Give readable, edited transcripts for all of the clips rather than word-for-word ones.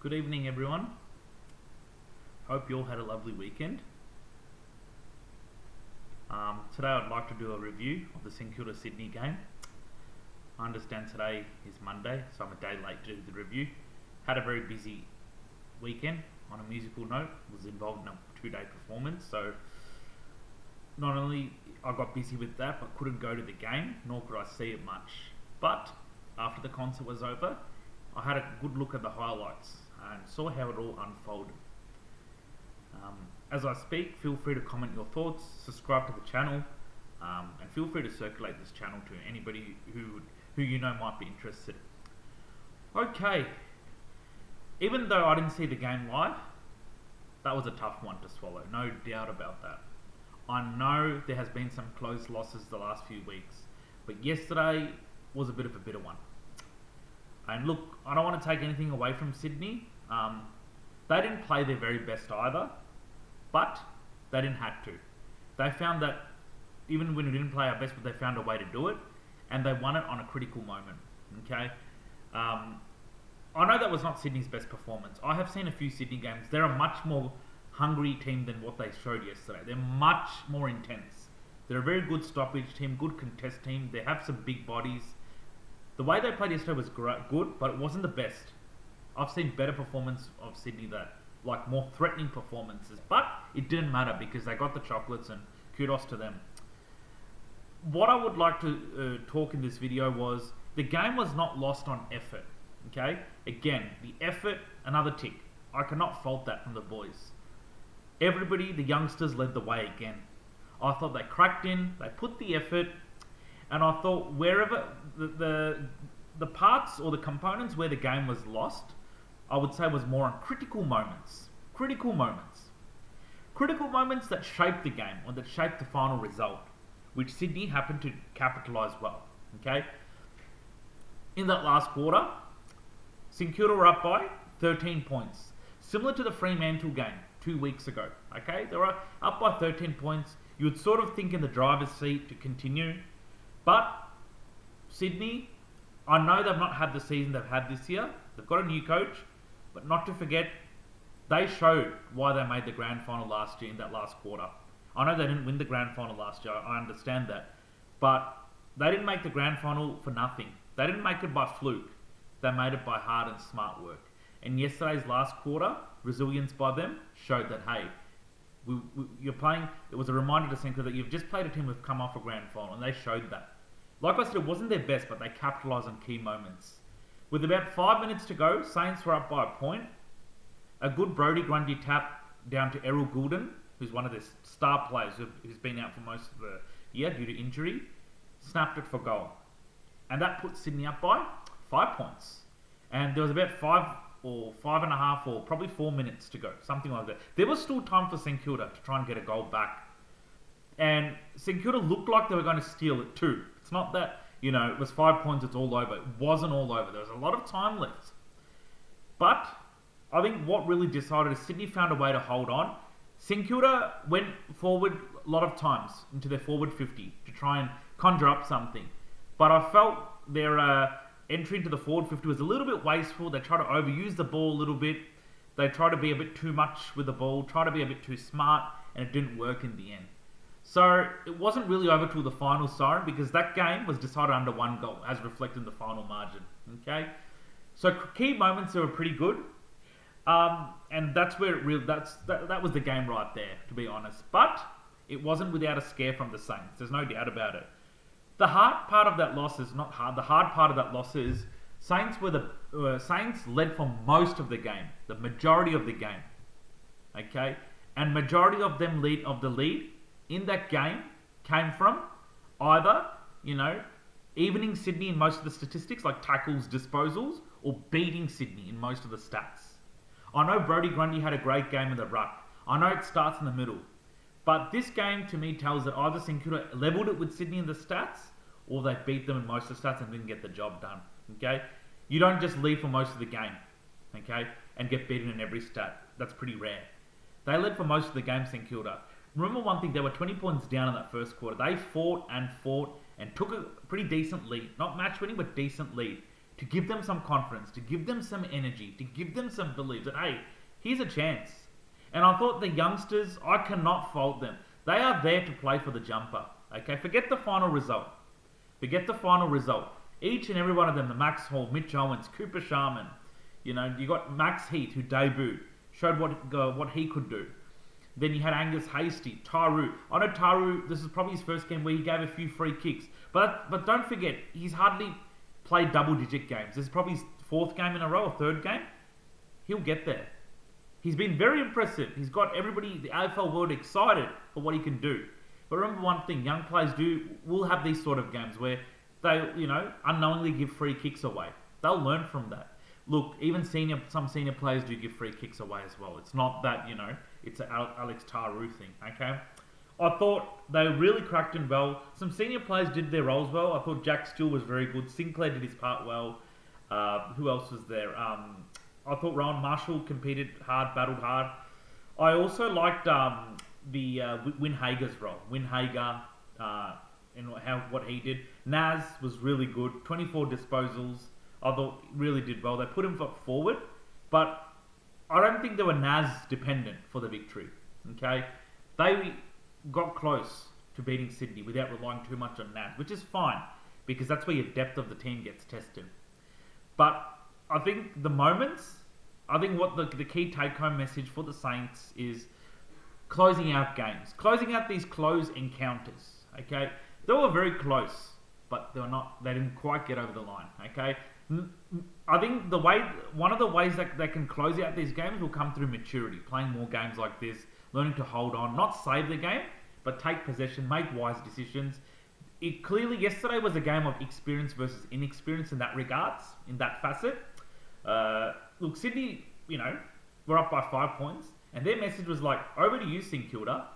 Good evening, everyone. Hope you all had a lovely weekend. Today I'd like to do a review of the St Kilda Sydney game. I understand today is Monday, so I'm a day late to do the review. Had a very busy weekend. On a musical note, was involved in a 2-day performance, so not only I got busy with that, but couldn't go to the game, nor could I see it much. But after the concert was over, I had a good look at the highlights and saw how it all unfolded. As I speak, feel free to comment your thoughts, subscribe to the channel, and feel free to circulate this channel to anybody who you know might be interested. Okay, even though I didn't see the game live, that was a tough one to swallow, no doubt about that. I know there has been some close losses the last few weeks, but yesterday was a bit of a bitter one. And look, I don't want to take anything away from Sydney. They didn't play their very best either, but they didn't have to. They found that even when we didn't play our best, but they found a way to do it, and they won it on a critical moment. Okay, I know that was not Sydney's best performance. I have seen a few Sydney games. They're a much more hungry team than what they showed yesterday. They're much more intense. They're a very good stoppage team, good contest team. They have some big bodies. The way they played yesterday was good, but it wasn't the best. I've seen better performance of Sydney that, like more threatening performances, but it didn't matter because they got the chocolates and kudos to them. What I would like to talk in this video was the game was not lost on effort. Okay, again, the effort, another tick. I cannot fault that from the boys. Everybody, the youngsters, led the way again. I thought they cracked in, they put the effort, and I thought wherever the parts or the components where the game was lost, I would say was more on critical moments. Critical moments. Critical moments that shaped the game or that shaped the final result, which Sydney happened to capitalise well. Okay? In that last quarter, St Kilda were up by 13 points. Similar to the Fremantle game 2 weeks ago. Okay? They were up by 13 points. You would sort of think in the driver's seat to continue. But Sydney, I know they've not had the season they've had this year. They've got a new coach. But not to forget, they showed why they made the grand final last year in that last quarter. I know they didn't win the grand final last year. I understand that. But they didn't make the grand final for nothing. They didn't make it by fluke. They made it by hard and smart work. And yesterday's last quarter, resilience by them, showed that, hey, you're playing. It was a reminder to St Kilda that you've just played a team who've come off a grand final, and they showed that. Like I said, it wasn't their best, but they capitalised on key moments. With about 5 minutes to go, Saints were up by a point. A good Brodie Grundy tap down to Errol Goulden, who's one of their star players who's been out for most of the year due to injury, snapped it for goal. And that put Sydney up by 5 points. And there was about 5.5 or probably 4 minutes to go, something like that. There was still time for St Kilda to try and get a goal back. And St Kilda looked like they were going to steal it too. It's not that, it was 5 points, it's all over. It wasn't all over. There was a lot of time left. But I think what really decided is Sydney found a way to hold on. St Kilda went forward a lot of times into their forward 50 to try and conjure up something. But I felt their entry into the forward 50 was a little bit wasteful. They tried to overuse the ball a little bit. They tried to be a bit too much with the ball, tried to be a bit too smart, and it didn't work in the end. So it wasn't really over till the final siren because that game was decided under 1 goal, as reflected in the final margin. Okay, so key moments that were pretty good, and that's where it that was the game right there, to be honest. But it wasn't without a scare from the Saints. There's no doubt about it. The hard part of that loss is not hard. The hard part of that loss is Saints led for most of the game, the majority of the game. Okay, and majority of them lead in that game came from either, evening Sydney in most of the statistics like tackles, disposals, or beating Sydney in most of the stats. I know Brodie Grundy had a great game in the ruck. I know it starts in the middle. But this game to me tells that either St Kilda levelled it with Sydney in the stats or they beat them in most of the stats and didn't get the job done. Okay? You don't just lead for most of the game, okay, and get beaten in every stat. That's pretty rare. They led for most of the game, St Kilda. Remember one thing, they were 20 points down in that first quarter. They fought and took a pretty decent lead. Not match winning, but decent lead. to give them some confidence, to give them some energy, to give them some belief that, hey, here's a chance. And I thought the youngsters, I cannot fault them. They are there to play for the jumper. Okay, forget the final result. Forget the final result. Each and every one of them, the Max Hall, Mitch Owens, Cooper Sharman, you got Max Heath, who debuted, showed what he could do. Then you had Angus Hasty, Taru. I know Taru, this is probably his first game where he gave a few free kicks. But don't forget, he's hardly played double-digit games. This is probably his fourth game in a row, or third game. He'll get there. He's been very impressive. He's got everybody, the AFL world, excited for what he can do. But remember one thing, young players will have these sort of games where they, unknowingly give free kicks away. They'll learn from that. Look, even some senior players do give free kicks away as well. It's not that, it's an Alex Taru thing, okay? I thought they really cracked in well. Some senior players did their roles well. I thought Jack Steele was very good. Sinclair did his part well. Who else was there? I thought Rowan Marshall competed hard, battled hard. I also liked the Win Hager's role. Win Hager and what he did. Naz was really good. 24 disposals. I thought really did well. They put him forward, but I don't think they were Naz dependent for the victory. Okay, they got close to beating Sydney without relying too much on Naz, which is fine because that's where your depth of the team gets tested. But I think what the key take-home message for the Saints is closing out games, closing out these close encounters. Okay, they were very close, but they didn't quite get over the line. Okay, I think one of the ways that they can close out these games will come through maturity, playing more games like this, learning to hold on, not save the game, but take possession, make wise decisions. Yesterday was a game of experience versus inexperience in that regards, in that facet. Look, Sydney, were up by 5 points, and their message was like, over to you, St Kilda.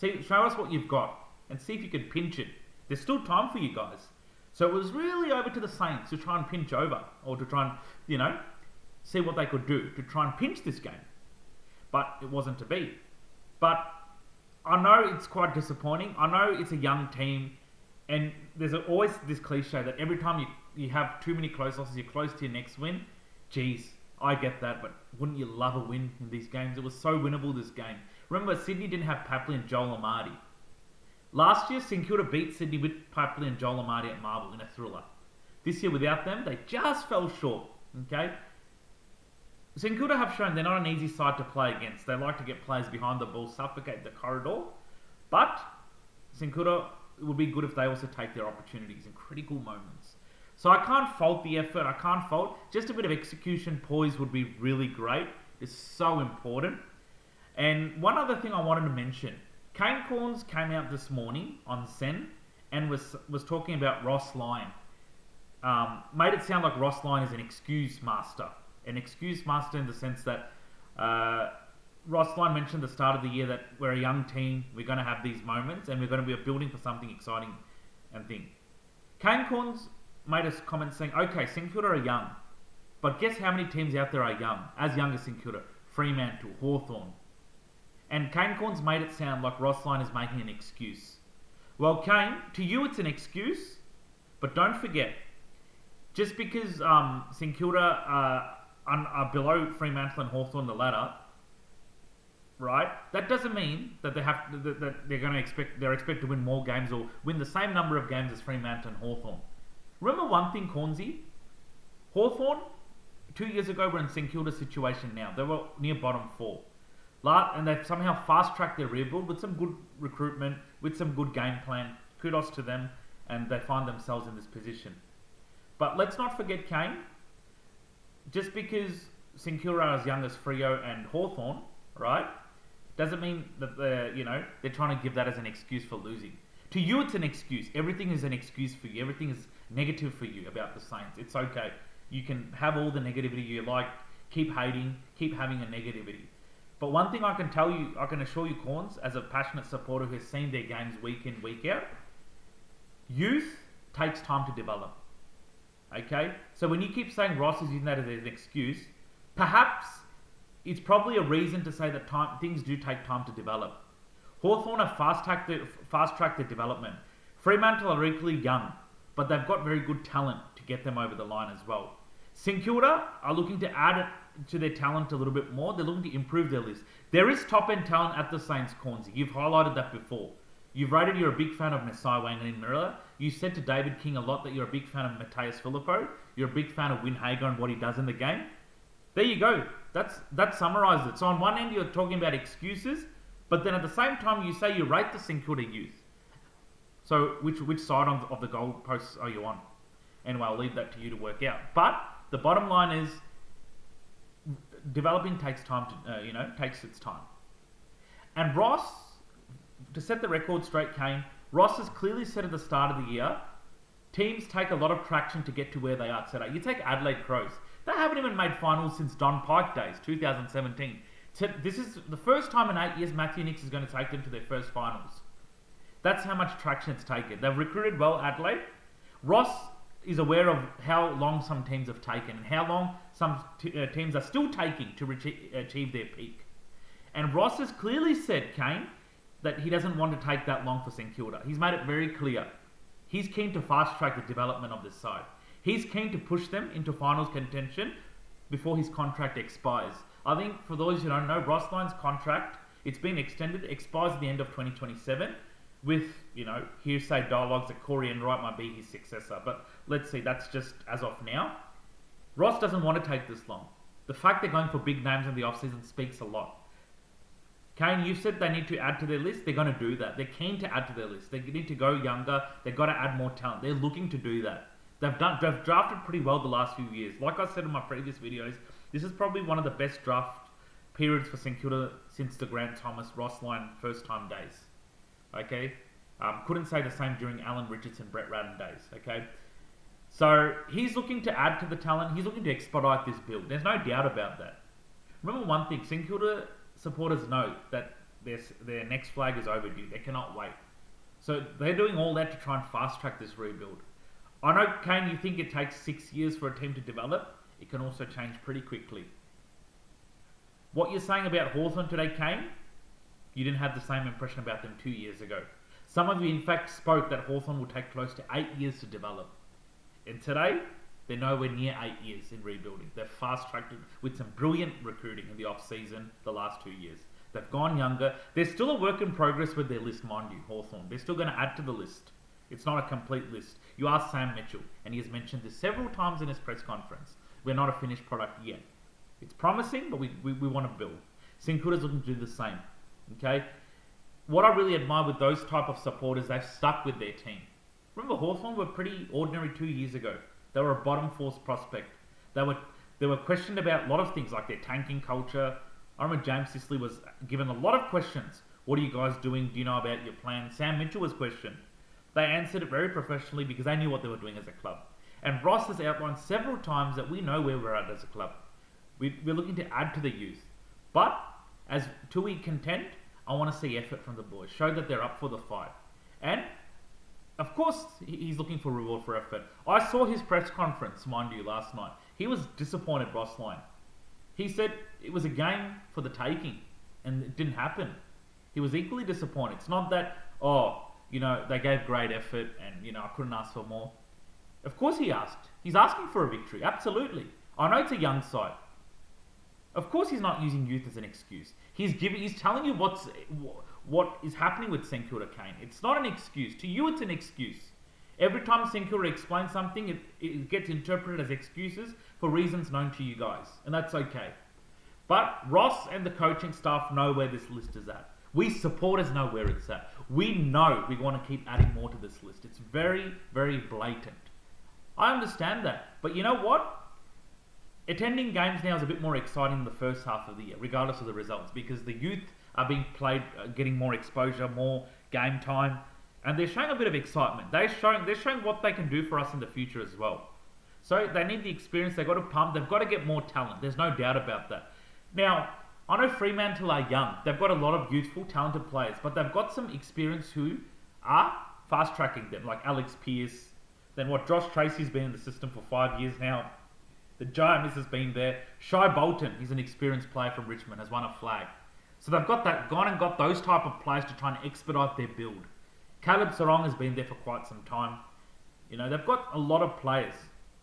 Show us what you've got, and see if you can pinch it. There's still time for you guys. So it was really over to the Saints to try and pinch over, or to try and, see what they could do to try and pinch this game. But it wasn't to be. But I know it's quite disappointing. I know it's a young team, and there's always this cliche that every time you have too many close losses, you're close to your next win. Geez, I get that, but wouldn't you love a win in these games? It was so winnable, this game. Remember, Sydney didn't have Papley and Joel Amartey. Last year, St Kilda beat Sydney with Papley and Joel Amartey at Marvel in a thriller. This year, without them, they just fell short. Okay, St Kilda have shown they're not an easy side to play against. They like to get players behind the ball, suffocate the corridor. But St Kilda, it would be good if they also take their opportunities in critical moments. So I can't fault the effort. I can't fault. Just a bit of execution poise would be really great. It's so important. And one other thing I wanted to mention. Kane Corns came out this morning on Sen and was talking about Ross Lyon. Made it sound like Ross Lyon is an excuse master. An excuse master in the sense that Ross Lyon mentioned at the start of the year that we're a young team, we're going to have these moments, and we're going to be building for something exciting and thing. Kane Corns made a comment saying, okay, St Kilda are young, but guess how many teams out there are young as St Kilda? Fremantle, Hawthorn. And Kane Corns made it sound like Ross Lyon is making an excuse. Well, Kane, to you it's an excuse, but don't forget, just because St Kilda are below Fremantle and Hawthorn the ladder, right? That doesn't mean that they're expected to win more games or win the same number of games as Fremantle and Hawthorn. Remember one thing, Cornsey? Hawthorn 2 years ago were in St Kilda's situation now. They were near bottom 4. And they've somehow fast-tracked their rebuild with some good recruitment, with some good game plan. Kudos to them, and they find themselves in this position. But let's not forget Kane. Just because St Kilda are as young as Freo and Hawthorn, right, doesn't mean that they're trying to give that as an excuse for losing. To you, it's an excuse. Everything is an excuse for you. Everything is negative for you about the Saints. It's okay. You can have all the negativity you like. Keep hating. Keep having a negativity. But one thing I can tell you, I can assure you, Corns, as a passionate supporter who has seen their games week in, week out, youth takes time to develop. Okay? So when you keep saying Ross is using that as an excuse, perhaps it's probably a reason to say that things do take time to develop. Hawthorn have fast-tracked their development. Fremantle are equally young, but they've got very good talent to get them over the line as well. St Kilda are looking to add to their talent a little bit more. They're looking to improve their list. There is top-end talent at the Saints, Cornsey. You've highlighted that before. You've rated you're a big fan of Masai Wanganeen-Miller. You said to David King a lot that you're a big fan of Mateus Filippo. You're a big fan of Win Hager and what he does in the game. There you go. That summarizes it. So on one end, you're talking about excuses, but then at the same time, you say you rate the St Kilda youth. So which side of the goalposts are you on? Anyway, I'll leave that to you to work out. But the bottom line is, developing takes time to, takes its time. And Ross, to set the record straight, Kane, Ross has clearly said at the start of the year, teams take a lot of traction to get to where they are today. You take Adelaide Crows. They haven't even made finals since Don Pike days, 2017. So this is the first time in 8 years Matthew Nicks is going to take them to their first finals. That's how much traction it's taken. They've recruited well, Adelaide. Ross is aware of how long some teams have taken and how long some teams are still taking to achieve their peak. And Ross has clearly said, Kane, that he doesn't want to take that long for St Kilda. He's made it very clear. He's keen to fast track the development of this side. He's keen to push them into finals contention before his contract expires. I think for those who don't know, Ross Lyon's contract, it's been extended, expires at the end of 2027 with, hearsay dialogues that Corey Enright might be his successor. But let's see, that's just as of now. Ross doesn't want to take this long. The fact they're going for big names in the offseason speaks a lot. Kane, you said they need to add to their list. They're going to do that. They're keen to add to their list. They need to go younger. They've got to add more talent. They're looking to do that. They've drafted pretty well the last few years. Like I said in my previous videos, this is probably one of the best draft periods for St Kilda since the Grant Thomas, Ross Lyon first time days. Okay? Couldn't say the same during Alan Richardson, Brett Radden days. Okay? So he's looking to add to the talent. He's looking to expedite this build. There's no doubt about that. Remember one thing, St Kilda supporters know that their next flag is overdue. They cannot wait. So they're doing all that to try and fast track this rebuild. I know, Kane, you think it takes 6 years for a team to develop. It can also change pretty quickly. What you're saying about Hawthorn today, Kane, you didn't have the same impression about them 2 years ago. Some of you, in fact, spoke that Hawthorn will take close to 8 years to develop. And today, they're nowhere near 8 years in rebuilding. They've fast-tracked it with some brilliant recruiting in the off-season the last 2 years. They've gone younger. They're still a work in progress with their list, mind you, Hawthorn. They're still going to add to the list. It's not a complete list. You ask Sam Mitchell, and he has mentioned this several times in his press conference. We're not a finished product yet. It's promising, but we want to build. St Kilda's looking to do the same. Okay? What I really admire with those type of supporters, they've stuck with their team. Remember, Hawthorn were pretty ordinary 2 years ago. They were a bottom force prospect. They were questioned about a lot of things like their tanking culture. I remember James Sicily was given a lot of questions. What are you guys doing? Do you know about your plan? Sam Mitchell was questioned. They answered it very professionally because they knew what they were doing as a club. And Ross has outlined several times that we know where we're at as a club. We're looking to add to the youth. But till we contend, I want to see effort from the boys. Show that they're up for the fight. And of course, he's looking for reward for effort. I saw his press conference, mind you, last night. He was disappointed, Ross Lyon. He said it was a game for the taking, and it didn't happen. He was equally disappointed. It's not that, they gave great effort and, I couldn't ask for more. Of course he asked. He's asking for a victory, absolutely. I know it's a young side. Of course he's not using youth as an excuse. He's telling you what is happening with St Kilda, Kane. It's not an excuse. To you, it's an excuse. Every time St Kilda explains something, it gets interpreted as excuses for reasons known to you guys. And that's okay. But Ross and the coaching staff know where this list is at. We supporters know where it's at. We know we want to keep adding more to this list. It's very, very blatant. I understand that. But you know what? Attending games now is a bit more exciting in the first half of the year, regardless of the results, because the youth are being played, getting more exposure, more game time, and they're showing a bit of excitement. They're showing what they can do for us in the future as well. So they need the experience. They've got to pump. They've got to get more talent. There's no doubt about that. Now, I know Fremantle are young. They've got a lot of youthful, talented players, but they've got some experience who are fast-tracking them, like Alex Pearce. Then Josh Tracy's been in the system for 5 years now. The Giant has been there. Shai Bolton, he's an experienced player from Richmond, has won a flag. So they've gone and got those type of players to try and expedite their build. Caleb Sarong has been there for quite some time. They've got a lot of players.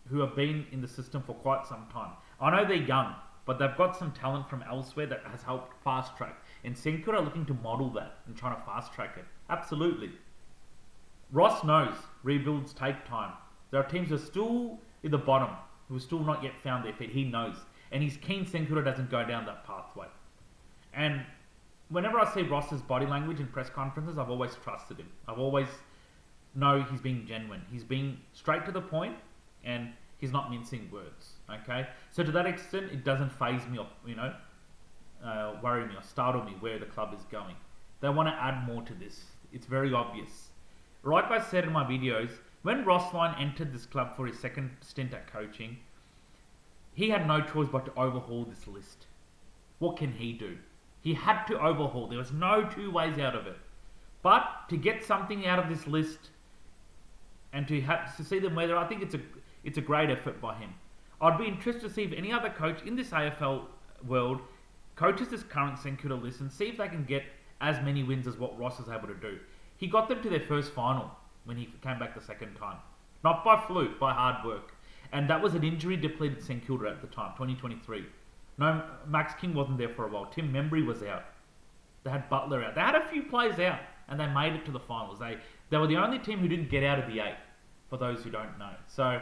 who have been in the system for quite some time. I know they're young, but they've got some talent from elsewhere that has helped fast track. And Senkura are looking to model that and trying to fast track it. Absolutely. Ross knows rebuilds take time. There are teams who are still in the bottom, who have still not yet found their feet. He knows. And he's keen Senkura doesn't go down that pathway. And whenever I see Ross's body language in press conferences, I've always trusted him. I've always know he's being genuine. He's being straight to the point, and he's not mincing words. Okay, so to that extent, it doesn't faze me or worry me or startle me where the club is going. They want to add more to this. It's very obvious. Like I said in my videos, when Rossline entered this club for his second stint at coaching, he had no choice but to overhaul this list. What can he do? He had to overhaul. There was no two ways out of it. But to get something out of this list and to see them whether, I think it's a great effort by him. I'd be interested to see if any other coach in this AFL world coaches this current Senkura list and see if they can get as many wins as what Ross is able to do. He got them to their first final when he came back the second time. Not by fluke, by hard work. And that was an injury-depleted Senkura at the time, 2023. No, Max King wasn't there for a while. Tim Membry was out. They had Butler out. They had a few players out, and they made it to the finals. They were the only team who didn't get out of the 8, for those who don't know. So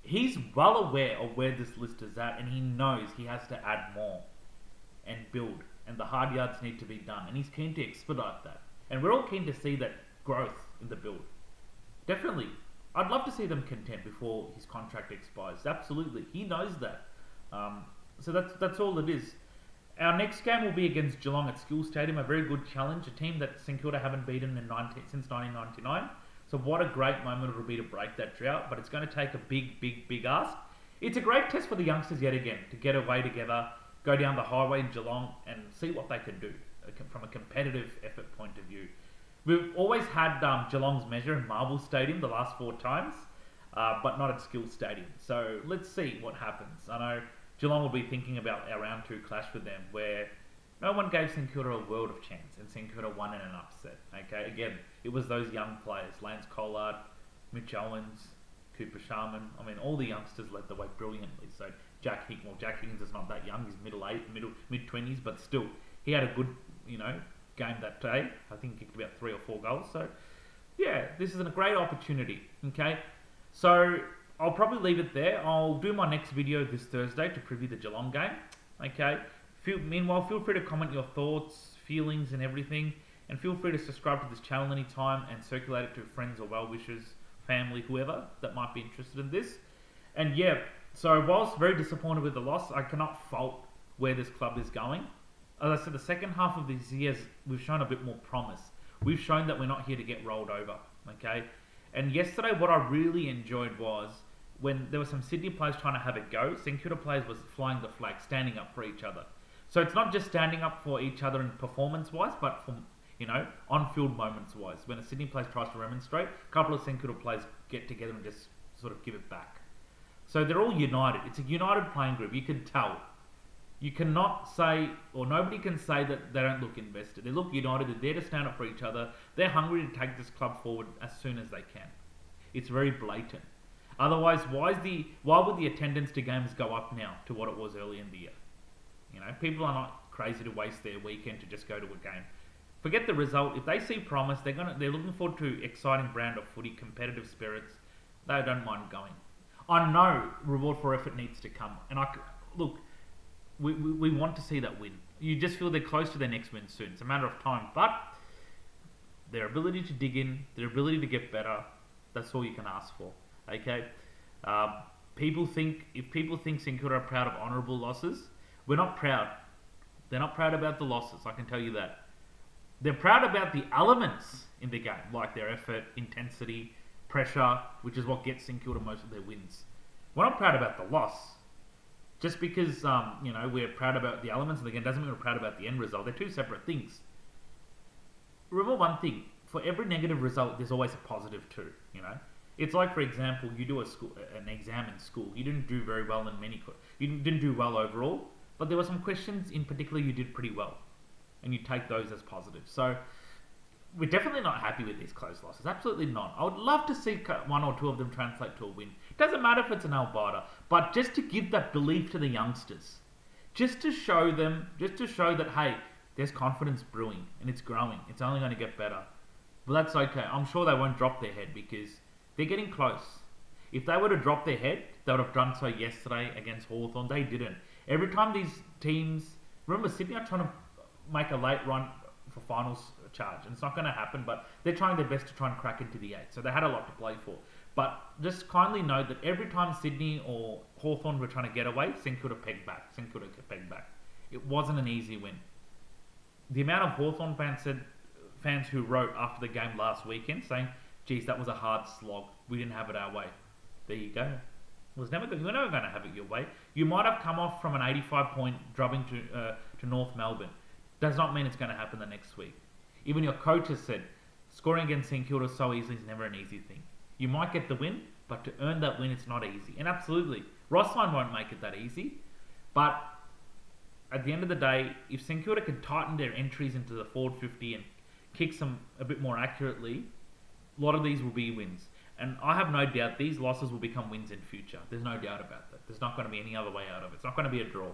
he's well aware of where this list is at, and he knows he has to add more and build. And the hard yards need to be done. And he's keen to expedite that. And we're all keen to see that growth in the build. Definitely. I'd love to see them content before his contract expires. Absolutely. He knows that. So that's all it is. Our next game will be against Geelong at Skill Stadium. A very good challenge. A team that Senkura haven't beaten since 1999. So what a great moment it will be to break that drought. But it's going to take a big ask. It's a great test for the youngsters yet again. To get away together, go down the highway in Geelong and see what they can do from a competitive effort point of view. We've always had Geelong's measure in Marvel Stadium the last 4 times, but not at Skill Stadium. So let's see what happens. I know Geelong will be thinking about our round 2 clash with them, where no one gave Senkura a world of chance, and Senkura won in an upset. Okay, again, it was those young players: Lance Collard, Mitch Owens, Cooper Sharman. I mean, all the youngsters led the way brilliantly. So Jack Higgins is not that young; he's mid-20s, but still, he had a good, game that day. I think he kicked about 3 or 4 goals. So, yeah, this is a great opportunity. Okay, so I'll probably leave it there. I'll do my next video this Thursday to preview the Geelong game. Okay. Meanwhile, feel free to comment your thoughts, feelings, and everything. And feel free to subscribe to this channel anytime and circulate it to friends or well-wishers, family, whoever that might be interested in this. And yeah, so whilst very disappointed with the loss, I cannot fault where this club is going. As I said, the second half of this year, we've shown a bit more promise. We've shown that we're not here to get rolled over, okay? And yesterday, what I really enjoyed was when there were some Sydney players trying to have a go, Senkura players was flying the flag, standing up for each other. So it's not just standing up for each other in performance-wise, but from, on-field moments-wise. When a Sydney player tries to remonstrate, a couple of Senkura players get together and just sort of give it back. So they're all united. It's a united playing group. You can tell. You cannot say, or nobody can say that they don't look invested. They look united. They're there to stand up for each other. They're hungry to take this club forward as soon as they can. It's very blatant. Otherwise, why would the attendance to games go up now to what it was early in the year? People are not crazy to waste their weekend to just go to a game. Forget the result. If they see promise, they're looking forward to exciting brand of footy, competitive spirits. They don't mind going. I know reward for effort needs to come, and we want to see that win. You just feel they're close to their next win soon. It's a matter of time, but their ability to dig in, their ability to get better, that's all you can ask for. Okay. If people think Senkura are proud of honourable losses, we're not proud. They're not proud about the losses, I can tell you that. They're proud about the elements in the game, like their effort, intensity, pressure, which is what gets Senkura most of their wins. We're not proud about the loss. Just because we're proud about the elements of the game doesn't mean we're proud about the end result. They're two separate things. Remember one thing: for every negative result, there's always a positive too. It's like, for example, you do an exam in school. You didn't do very well in you didn't do well overall, but there were some questions in particular you did pretty well, and you take those as positive. So we're definitely not happy with these close losses. Absolutely not. I would love to see one or two of them translate to a win. It doesn't matter if it's an Alberta, but just to give that belief to the youngsters, just to show that hey, there's confidence brewing and it's growing. It's only going to get better. But that's okay. I'm sure they won't drop their head because they're getting close. If they were to drop their head, they would have done so yesterday against Hawthorn. They didn't. Every time these teams, remember Sydney are trying to make a late run for finals charge, and it's not going to happen, but they're trying their best to try and crack into the 8. So they had a lot to play for. But just kindly note that every time Sydney or Hawthorn were trying to get away, St Kilda pegged back. It wasn't an easy win. The amount of Hawthorn fans who wrote after the game last weekend saying, geez, that was a hard slog. We didn't have it our way. There you go. You were never going to have it your way. You might have come off from an 85-point drubbing to North Melbourne. Does not mean it's going to happen the next week. Even your coach has said, scoring against St Kilda so easily is never an easy thing. You might get the win, but to earn that win, it's not easy. And absolutely, Rossline won't make it that easy. But at the end of the day, if St Kilda can tighten their entries into the forward 50 and kick them a bit more accurately, a lot of these will be wins. And I have no doubt these losses will become wins in future. There's no doubt about that. There's not going to be any other way out of it. It's not going to be a draw.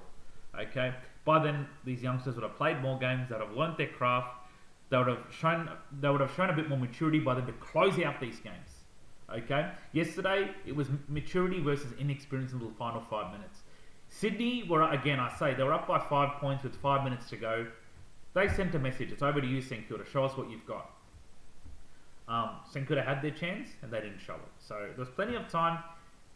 Okay? By then, these youngsters would have played more games. They would have learnt their craft. They would have shown a bit more maturity by them to close out these games. Okay? Yesterday, it was maturity versus inexperience until the final 5 minutes. Sydney were, again, I say, they were up by 5 points with 5 minutes to go. They sent a message. It's over to you, St Kilda. Show us what you've got. St Kilda had their chance and they didn't show it. So there's plenty of time,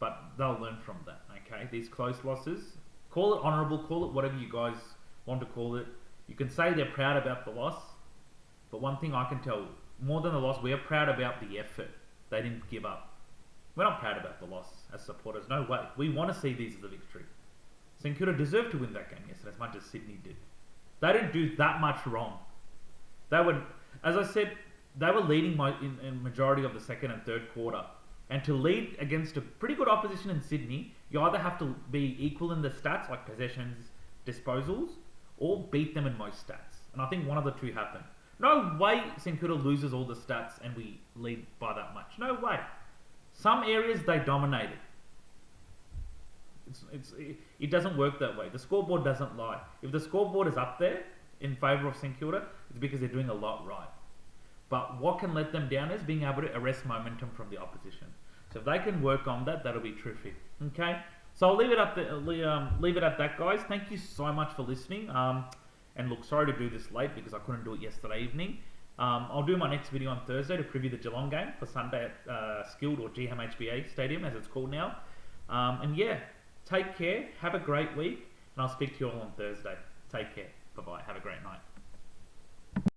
but they'll learn from that. Okay, these close losses, call it honourable, call it whatever you guys want to call it. You can say they're proud about the loss, but one thing I can tell, more than the loss, we are proud about the effort. They didn't give up. We're not proud about the loss as supporters. No way. We want to see these as a victory. St Kilda deserved to win that game yesterday as much as Sydney did. They didn't do that much wrong. They were, as I said, they were leading in majority of the second and third quarter. And to lead against a pretty good opposition in Sydney, you either have to be equal in the stats, like possessions, disposals, or beat them in most stats. And I think one of the two happened. No way St Kilda loses all the stats and we lead by that much. No way. Some areas they dominated. It doesn't work that way. The scoreboard doesn't lie. If the scoreboard is up there in favour of St Kilda, it's because they're doing a lot right. But what can let them down is being able to arrest momentum from the opposition. So if they can work on that, that'll be terrific. Okay, so I'll leave it at that, guys. Thank you so much for listening. And look, sorry to do this late because I couldn't do it yesterday evening. I'll do my next video on Thursday to preview the Geelong game for Sunday at Skilled or GMHBA Stadium as it's called now. And yeah, take care. Have a great week, and I'll speak to you all on Thursday. Take care. Bye bye. Have a great night.